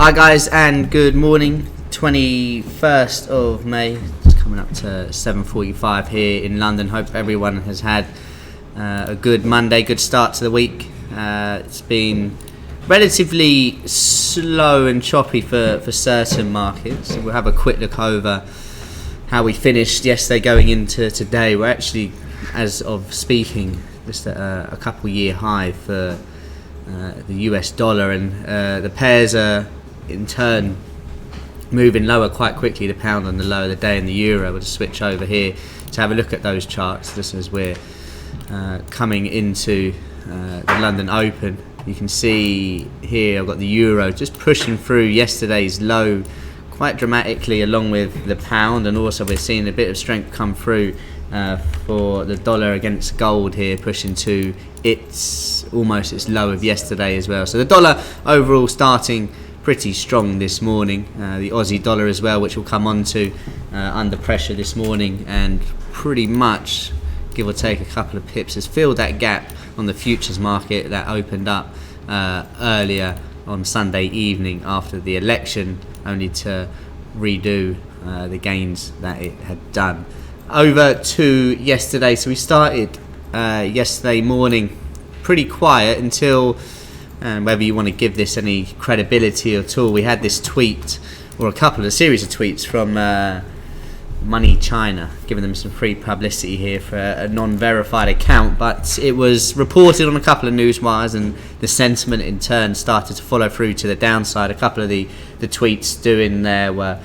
Hi guys, and good morning. 21st of May, it's coming up to 7:45 here in London. Hope everyone has had a good Monday, good start to the week. It's been relatively slow and choppy for certain markets. We'll have a quick look over how we finished yesterday going into today. We're actually, as of speaking, just at a couple year high for the US dollar, and the pairs are in turn moving lower quite quickly. The pound on the low of the day and the euro. We'll just switch over here to have a look at those charts just as we're coming into the London Open. You can see here I've got the euro just pushing through yesterday's low quite dramatically, along with the pound, and also we're seeing a bit of strength come through for the dollar against gold here, pushing to almost its low of yesterday as well. So the dollar overall starting pretty strong this morning. The Aussie dollar as well, which we'll come on to, under pressure this morning, and pretty much, give or take a couple of pips, has filled that gap on the futures market that opened up earlier on Sunday evening after the election, only to redo the gains that it had done. Over to yesterday. So we started yesterday morning pretty quiet until, whether you want to give this any credibility at all, we had this tweet, or a series of tweets from Money China, giving them some free publicity here for a non-verified account, but it was reported on a couple of news wires, and the sentiment in turn started to follow through to the downside. A couple of the tweets doing there were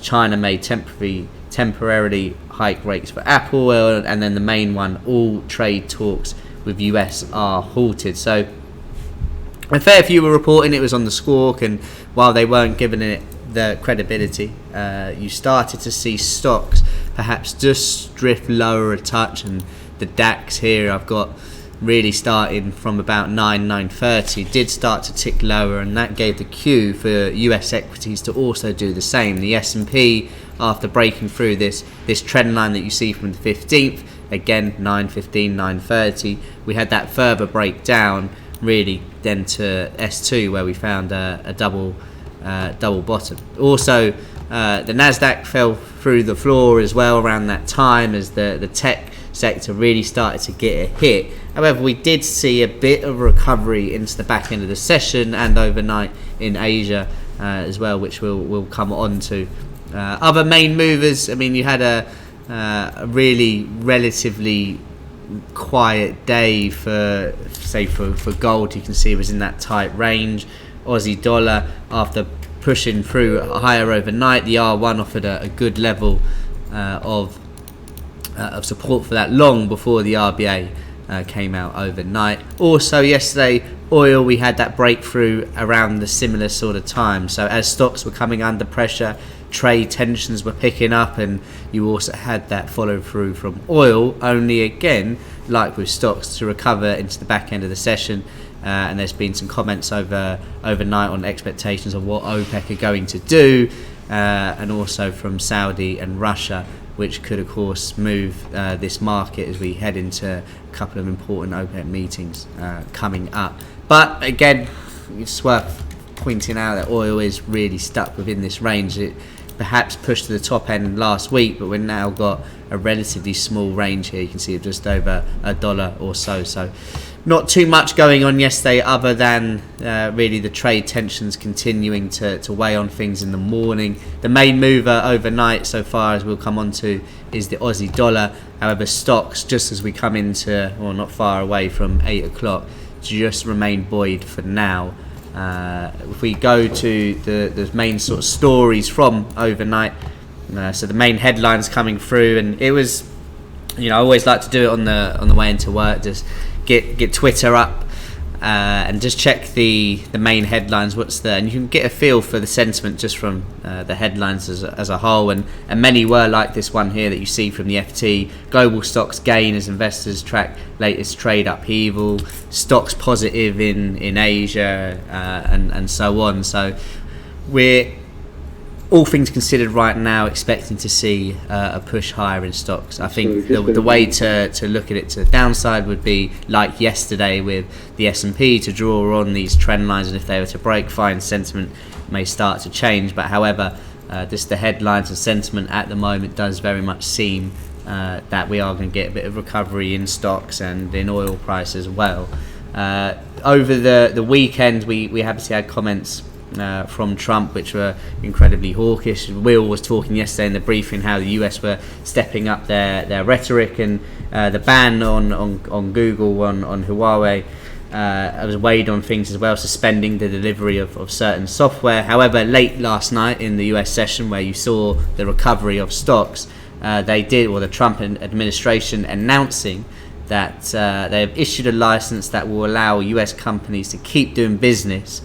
China may temporarily hike rates for Apple, and then the main one, all trade talks with US are halted. So a fair few were reporting it was on the squawk, and while they weren't giving it the credibility, you started to see stocks perhaps just drift lower a touch, and the DAX here I've got really starting from about 930 did start to tick lower, and that gave the cue for US equities to also do the same. The S&P, after breaking through this trend line that you see from the 15th, again 915, 930, we had that further breakdown really then to S2, where we found a double bottom. Also, the Nasdaq fell through the floor as well around that time as the tech sector really started to get a hit. However, we did see a bit of recovery into the back end of the session and overnight in Asia as well, which we'll come on to. Other main movers, I mean, you had a really relatively quiet day for gold. You can see it was in that tight range. Aussie dollar, after pushing through higher overnight, the R1 offered a good level of support for that long before the RBA came out overnight. Also yesterday, oil, we had that breakthrough around the similar sort of time. So as stocks were coming under pressure, trade tensions were picking up, and you also had that follow through from oil, only again, like with stocks, to recover into the back end of the session. And there's been some comments overnight on expectations of what OPEC are going to do, and also from Saudi and Russia, which could of course move this market as we head into a couple of important OPEC meetings coming up. But again, it's worth pointing out that oil is really stuck within this range. It perhaps pushed to the top end last week, but we've now got a relatively small range here. You can see it just over $1 or so. So not too much going on yesterday, other than really the trade tensions continuing to weigh on things in the morning. The main mover overnight, so far as we'll come on to, is the Aussie dollar. However, stocks, just as we come into, or not far away from 8 o'clock, just remain buoyed for now. If we go to the main sort of stories from overnight, so the main headlines coming through, and it was, I always like to do it on the way into work, just get Twitter up and just check the main headlines, what's there, and you can get a feel for the sentiment just from the headlines as a whole, and many were like this one here that you see from the FT. Global stocks gain as investors track latest trade upheaval, stocks positive in Asia, and so on. So we're all things considered right now, expecting to see a push higher in stocks. I think the way to look at it to the downside would be like yesterday with the S&P, to draw on these trend lines, and if they were to break, fine, sentiment may start to change. But however, just the headlines and sentiment at the moment does very much seem that we are going to get a bit of recovery in stocks and in oil price as well. Over the weekend, we obviously had comments from Trump, which were incredibly hawkish. Will was talking yesterday in the briefing how the US were stepping up their rhetoric, and the ban on Google on Huwaei was weighed on things as well, suspending the delivery of certain software. However, late last night in the US session, where you saw the recovery of stocks, the Trump administration announcing that they have issued a license that will allow US companies to keep doing business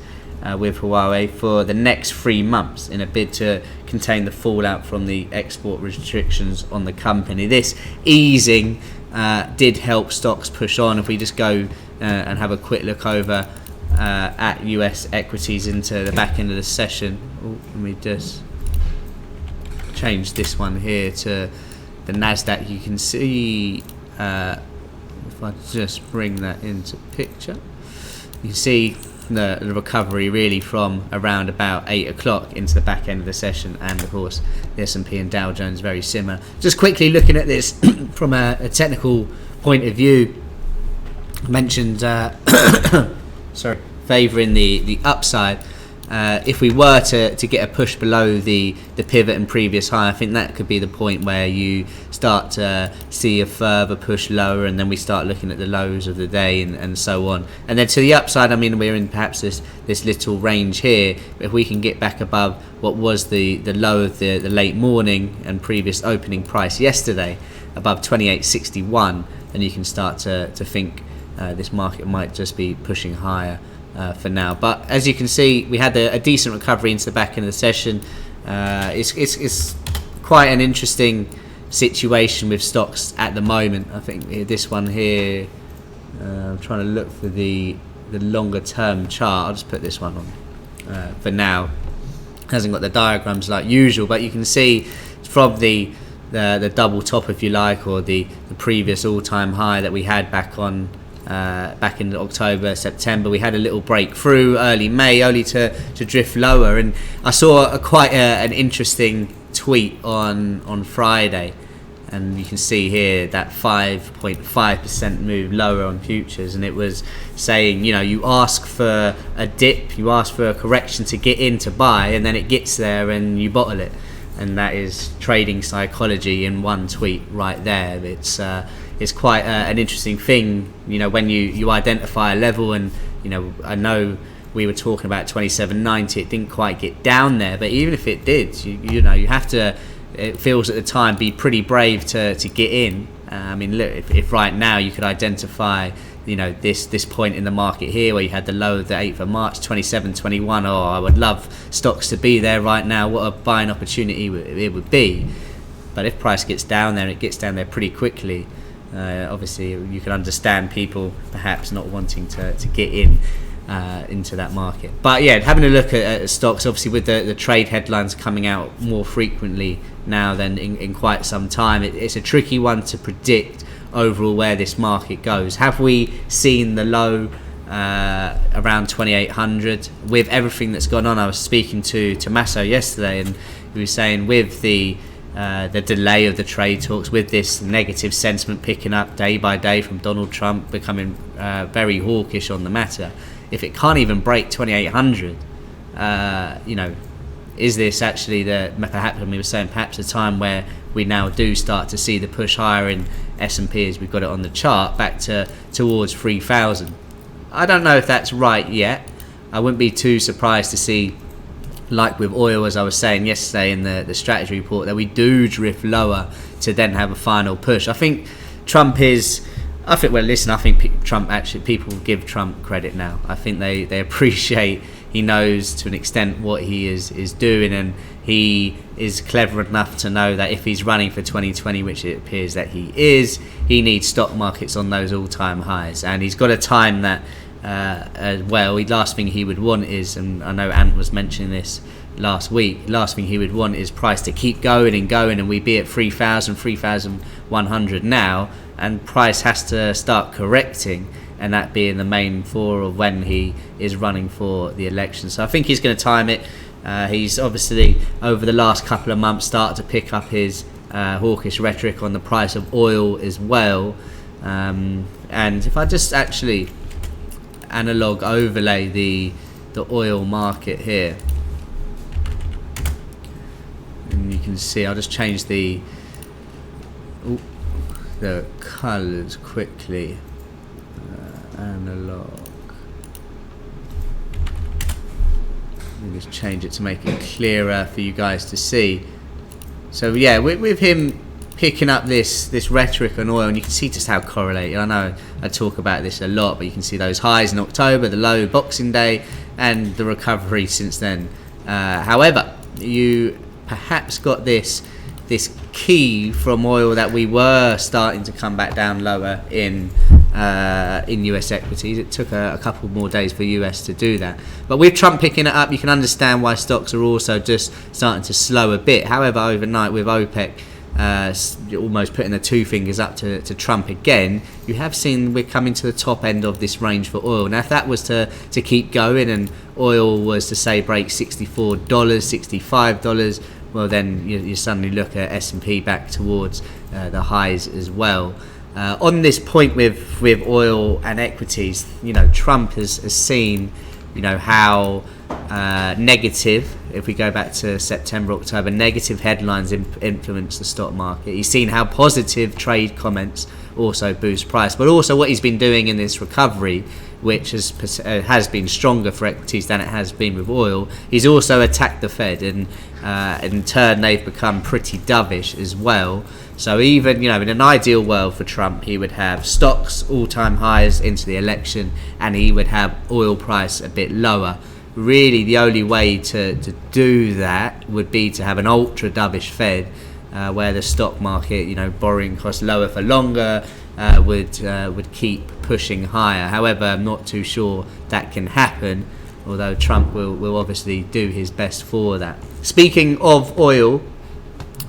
with Huwaei for the next 3 months in a bid to contain the fallout from the export restrictions on the company. This easing did help stocks push on. If we just go and have a quick look over at US equities into the back end of the session. Let me just change this one here to the Nasdaq. You can see, if I just bring that into picture, you can see the recovery really from around about 8 o'clock into the back end of the session, and of course the S&P and Dow Jones very similar. Just quickly looking at this from a technical point of view, I mentioned favouring the upside. If we were to get a push below the pivot and previous high, I think that could be the point where you start to see a further push lower, and then we start looking at the lows of the day and so on. And then to the upside, I mean, we're in perhaps this little range here. If we can get back above what was the low of the late morning and previous opening price yesterday, above 28.61, then you can start to think this market might just be pushing higher for now. But as you can see, we had a decent recovery into the back end of the session. It's quite an interesting situation with stocks at the moment. I think this one here, I'm trying to look for the longer term chart. I'll just put this one on for now. Hasn't got the diagrams like usual, but you can see from the double top, if you like, or the previous all-time high that we had back in October, September. We had a little breakthrough early May, only to drift lower. And I saw quite an interesting tweet on Friday, and you can see here that 5.5% move lower on futures, and it was saying, you ask for a dip, you ask for a correction to get in to buy, and then it gets there and you bottle it. And that is trading psychology in one tweet right there. It's quite an interesting thing, when you identify a level, and I know we were talking about 27.90. It didn't quite get down there, but even if it did, you have to. It feels at the time be pretty brave to get in. I mean, look, if right now you could identify, this point in the market here where you had the low of the 8th of March, 27.21. Oh, I would love stocks to be there right now. What a buying opportunity it would be. But if price gets down there, and it gets down there pretty quickly. Obviously, you can understand people perhaps not wanting to get into that market. But yeah, having a look at stocks, obviously with the trade headlines coming out more frequently now than in quite some time, it's a tricky one to predict overall where this market goes. Have we seen the low around 2800 with everything that's gone on? I was speaking to Tommaso yesterday, and he was saying with the delay of the trade talks, with this negative sentiment picking up day by day from Donald Trump becoming very hawkish on the matter, if it can't even break 2800, is this actually perhaps a time where we now do start to see the push higher in S&P, as we've got it on the chart, back towards 3000? I don't know if that's right yet. I wouldn't be too surprised to see, like with oil, as I was saying yesterday in the strategy report, that we do drift lower to then have a final push. I think Trump people give Trump credit now. I think they appreciate, he knows to an extent what he is doing, and he is clever enough to know that if he's running for 2020, which it appears that he is, he needs stock markets on those all-time highs, and he's got to time that as well. The last thing he would want is, and I know Ant was mentioning this last week, last thing he would want is price to keep going and going, and we be at 3,000, 3,100 now, and price has to start correcting, and that being the main for of when he is running for the election. So I think he's going to time it. He's obviously over the last couple of months started to pick up his hawkish rhetoric on the price of oil as well. And if I just actually analog overlay the oil market here, and you can see, I'll just change the colours quickly. Analog. Let me just change it to make it clearer for you guys to see. So yeah, with him picking up this rhetoric on oil, and you can see just how correlated. I know I talk about this a lot, but you can see those highs in October, the low Boxing Day, and the recovery since then. However, you perhaps got this key from oil that we were starting to come back down lower in US equities. It took a couple more days for US to do that, but with Trump picking it up, you can understand why stocks are also just starting to slow a bit. However, overnight with OPEC almost putting the two fingers up to Trump again, you have seen we're coming to the top end of this range for oil. Now if that was to keep going and oil was to say break $64, $65, well then you suddenly look at S&P back towards the highs as well. On this point with oil and equities, Trump has seen, how negative, if we go back to September, October, negative headlines influence the stock market. He's seen how positive trade comments also boost price, but also what he's been doing in this recovery, which has been stronger for equities than it has been with oil. He's also attacked the Fed, and in turn they've become pretty dovish as well. So even in an ideal world for Trump, he would have stocks all-time highs into the election, and he would have oil price a bit lower. Really, the only way to do that would be to have an ultra dovish Fed, where the stock market, borrowing costs lower for longer, would keep pushing higher. However, I'm not too sure that can happen, although Trump will obviously do his best for that. Speaking of oil,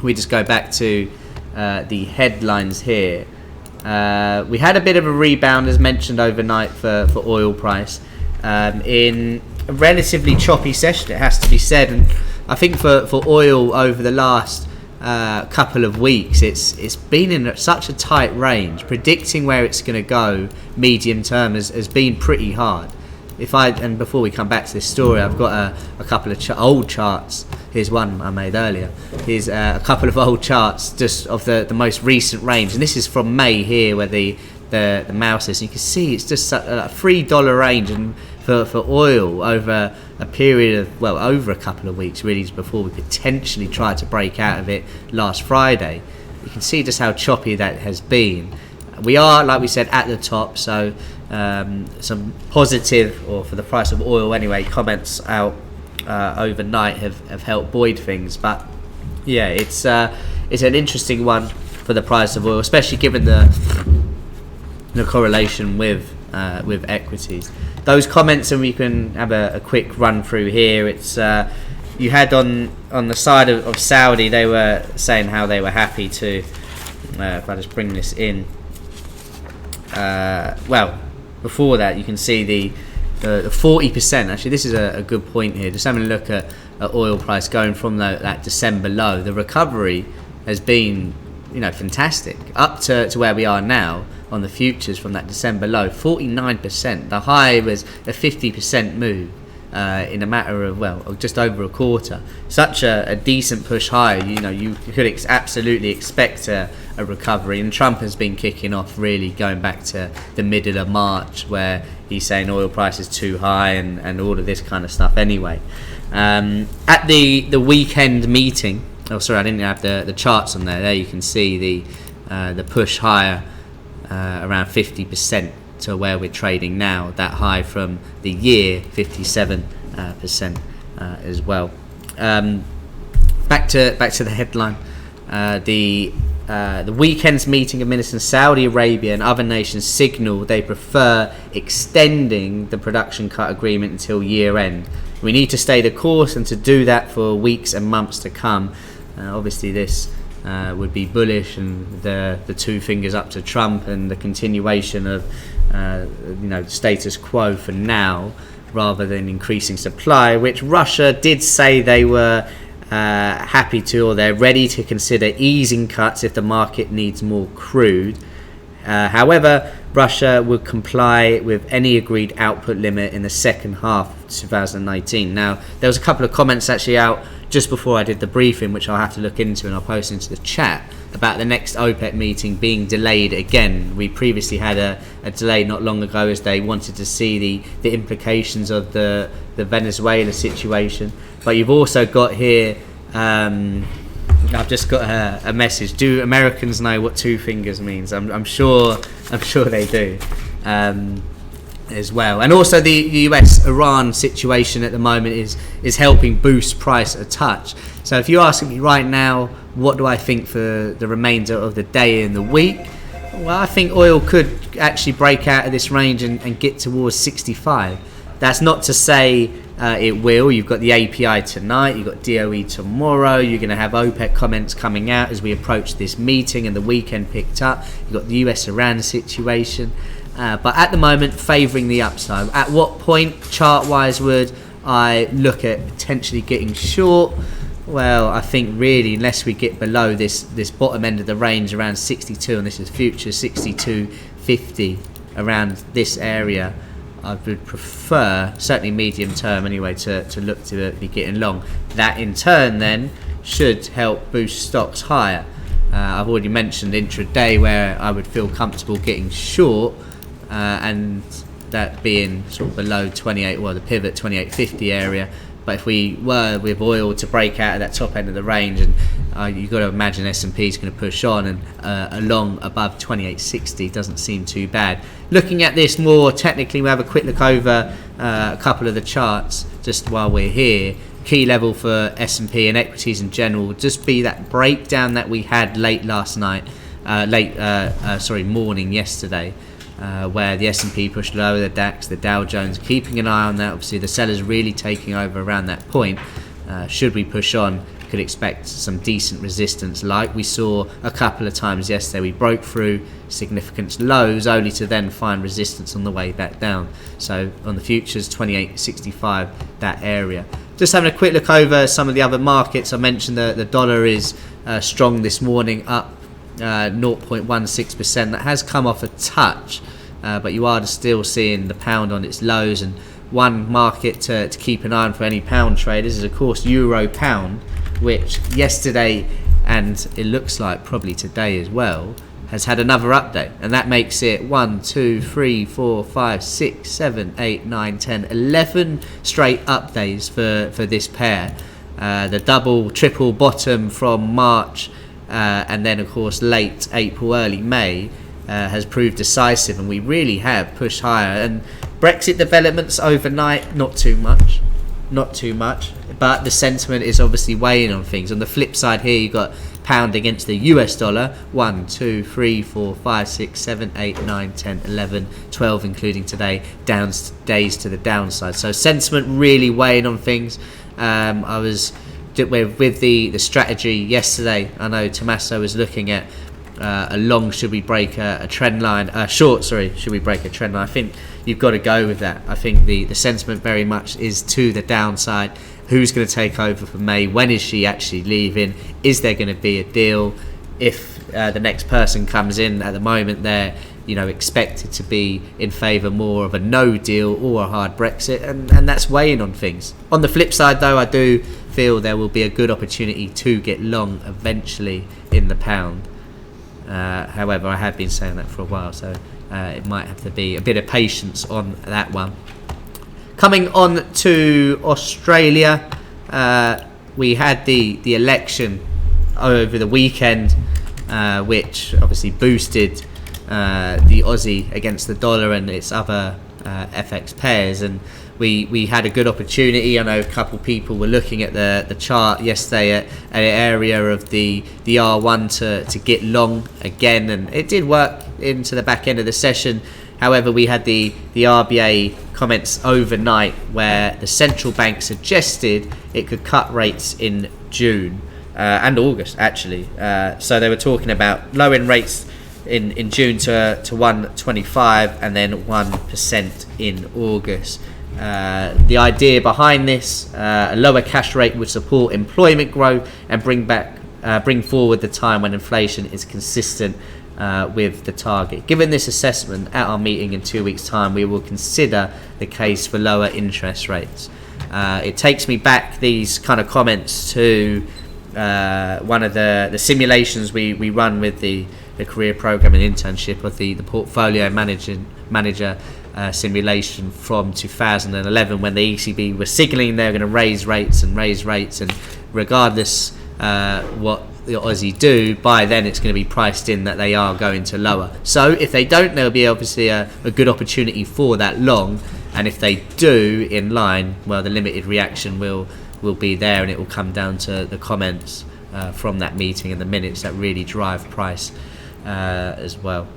we just go back to the headlines here. We had a bit of a rebound, as mentioned, overnight for oil price in a relatively choppy session, it has to be said. And I think for oil over the last couple of weeks, it's been in such a tight range. Predicting where it's going to go medium term has been pretty hard. And before we come back to this story, I've got a couple of old charts. Here's one I made earlier. Here's a couple of old charts just of the most recent range, and this is from May here, where the mouse is. You can see it's just a $3 range, and for oil over a period of over a couple of weeks, really, before we potentially tried to break out of it last Friday. You can see just how choppy that has been. We are, like we said, at the top, so some positive, or for the price of oil anyway, comments out overnight have helped buoy things. But yeah, it's an interesting one for the price of oil, especially given the correlation with equities. Those comments, and we can have a quick run through here. It's you had on the side of Saudi, they were saying how they were happy to. If I just bring this in, before that, you can see the 40%. Actually, this is a good point here. Just having a look at oil price going from that December low. The recovery has been fantastic up to where we are now on the futures from that December low. 49%. The high was a 50% move in a matter of just over a quarter. Such a decent push higher. You could absolutely expect a recovery, and Trump has been kicking off really going back to the middle of March, where he's saying oil price is too high and all of this kind of stuff anyway. At the weekend meeting, I didn't have the charts on there. There you can see the push higher around 50% to where we're trading now. That high from the year, 57% as well. Back to the headline. The weekend's meeting of ministers in Saudi Arabia and other nations signal they prefer extending the production cut agreement until year end. We need to stay the course, and to do that for weeks and months to come. Obviously, this would be bullish, and the two fingers up to Trump and the continuation of status quo for now, rather than increasing supply, which Russia did say they were happy to, or they're ready to consider easing cuts if the market needs more crude. However, Russia would comply with any agreed output limit in the second half of 2019. Now, there was a couple of comments actually out just before I did the briefing, which I'll have to look into and I'll post into the chat, about the next OPEC meeting being delayed again. We previously had a delay not long ago, as they wanted to see the implications of the Venezuela situation. But you've also got here, I've just got a message. Do Americans know what two fingers means? I'm sure they do, as well. And also the US-Iran situation at the moment is helping boost price a touch. So if you're asking me right now, what do I think for the remainder of the day and the week? Well, I think oil could actually break out of this range and get towards 65. That's not to say it will. You've got the API tonight, you've got DOE tomorrow, you're going to have OPEC comments coming out as we approach this meeting, and the weekend picked up. You've got the US-Iran situation. But at the moment, favouring the upside. At what point, chart-wise, would I look at potentially getting short? Well, I think really, unless we get below this bottom end of the range around 62, and this is future 62.50, around this area, I would prefer, certainly medium term anyway, to look to be getting long. That in turn then should help boost stocks higher. I've already mentioned intraday where I would feel comfortable getting short, and that being sort of below 28, well, the pivot 28.50 area. But if we were with oil to break out of that top end of the range, and you've got to imagine S&P is going to push on, and along above 28.60 doesn't seem too bad. Looking at this more technically, we'll have a quick look over a couple of the charts just while we're here. Key level for S&P and equities in general would just be that breakdown that we had late last night, morning yesterday. Where the S&P pushed lower, the DAX, the Dow Jones, keeping an eye on that. Obviously, the sellers really taking over around that point. Should we push on, could expect some decent resistance, like we saw a couple of times yesterday. We broke through significant lows, only to then find resistance on the way back down. So on the futures, 28.65, that area. Just having a quick look over some of the other markets. I mentioned the dollar is strong this morning, up 0.16%. That has come off a touch, but you are still seeing the pound on its lows. And one market to keep an eye on for any pound traders is, of course, euro pound, which yesterday, and it looks like probably today as well, has had another update, and that makes it 1, 2, 3, 4, 5, 6, 7, 8, 9, 10, 11 straight updates for this pair. The double, triple bottom from March, and then of course late April, early May, has proved decisive, and we really have pushed higher. And Brexit developments overnight, not too much, but the sentiment is obviously weighing on things. On the flip side here, you've got pound against the US dollar, 1, 2, 3, 4, 5, 6, 7, 8, 9, 10, 11, 12 including today, days to the downside. So sentiment really weighing on things. I was with the strategy yesterday. I know Tommaso was looking at a long, should we break a trend line, short, should we break a trend line. I think you've got to go with that. I think the sentiment very much is to the downside. Who's going to take over for May? When is she actually leaving? Is there going to be a deal? If the next person comes in, at the moment they're expected to be in favour more of a no deal or a hard Brexit, and that's weighing on things. On the flip side though, I do feel there will be a good opportunity to get long eventually in the pound. However, I have been saying that for a while, so it might have to be a bit of patience on that one. Coming on to Australia, we had the election over the weekend, which obviously boosted the Aussie against the dollar and its other FX pairs, and we had a good opportunity. I know a couple of people were looking at the chart yesterday at an area of the R1 to get long again, and it did work into the back end of the session. However, we had the RBA comments overnight where the central bank suggested it could cut rates in June and August, actually. So they were talking about lowering rates in June to 1.25 and then 1% in August. The idea behind this, a lower cash rate would support employment growth and bring forward the time when inflation is consistent with the target. Given this assessment, at our meeting in 2 weeks' time, we will consider the case for lower interest rates. It takes me back, these kind of comments, to one of the simulations we run with the career program and internship of the portfolio manager simulation from 2011, when the ECB was signalling they're going to raise rates, and regardless what the Aussie do, by then it's going to be priced in that they are going to lower. So if they don't, there'll be obviously a good opportunity for that long, and if they do in line, well, the limited reaction will be there, and it will come down to the comments from that meeting and the minutes that really drive price as well.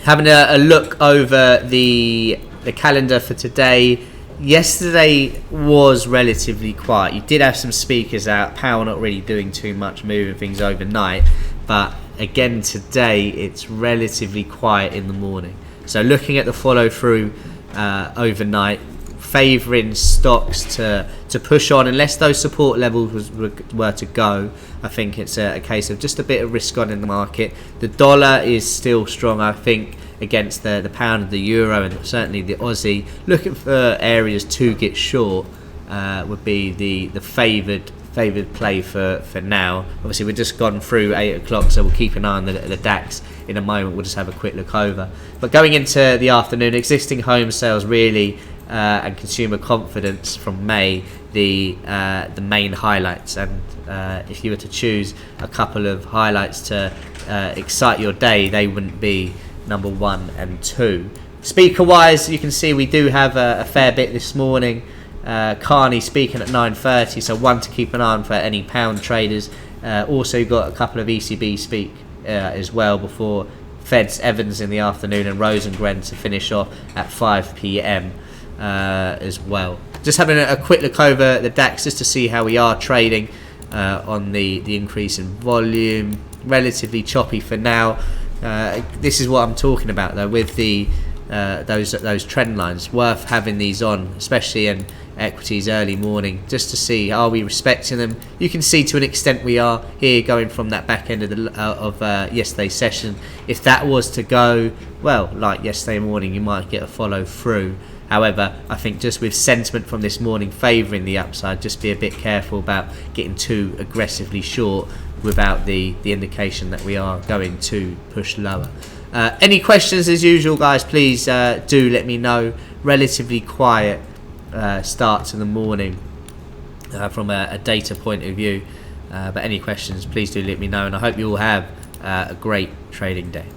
Having a look over the calendar for today. Yesterday was relatively quiet. You did have some speakers out, Powell not really doing too much, moving things overnight, but again today it's relatively quiet in the morning. So looking at the follow through overnight, favouring stocks to push on unless those support levels were to go. I think it's a case of just a bit of risk on in the market. The dollar is still strong, I think, against the pound and the euro, and certainly the Aussie. Looking for areas to get short would be the favoured play for now. Obviously we've just gone through 8 o'clock, so we'll keep an eye on the DAX in a moment. We'll just have a quick look over. But going into the afternoon, existing home sales really and consumer confidence from May, the main highlights. And if you were to choose a couple of highlights to excite your day, they wouldn't be number 1 and 2. Speaker wise, you can see we do have a fair bit this morning. Carney speaking at 9:30, so one to keep an eye on for any pound traders. Also got a couple of ECB speak as well before Fed's Evans in the afternoon and Rosengren to finish off at 5 p.m. As well. Just having a quick look over the DAX just to see how we are trading on the increase in volume. Relatively choppy for now. This is what I'm talking about though, with the those trend lines. Worth having these on, especially in equities early morning, just to see, are we respecting them? You can see to an extent we are here, going from that back end of yesterday's session. If that was to go, well, like yesterday morning, you might get a follow through. However, I think just with sentiment from this morning favouring the upside, just be a bit careful about getting too aggressively short without the indication that we are going to push lower. Any questions as usual, guys, please do let me know. Relatively quiet start to the morning from a data point of view, but any questions, please do let me know, and I hope you all have a great trading day.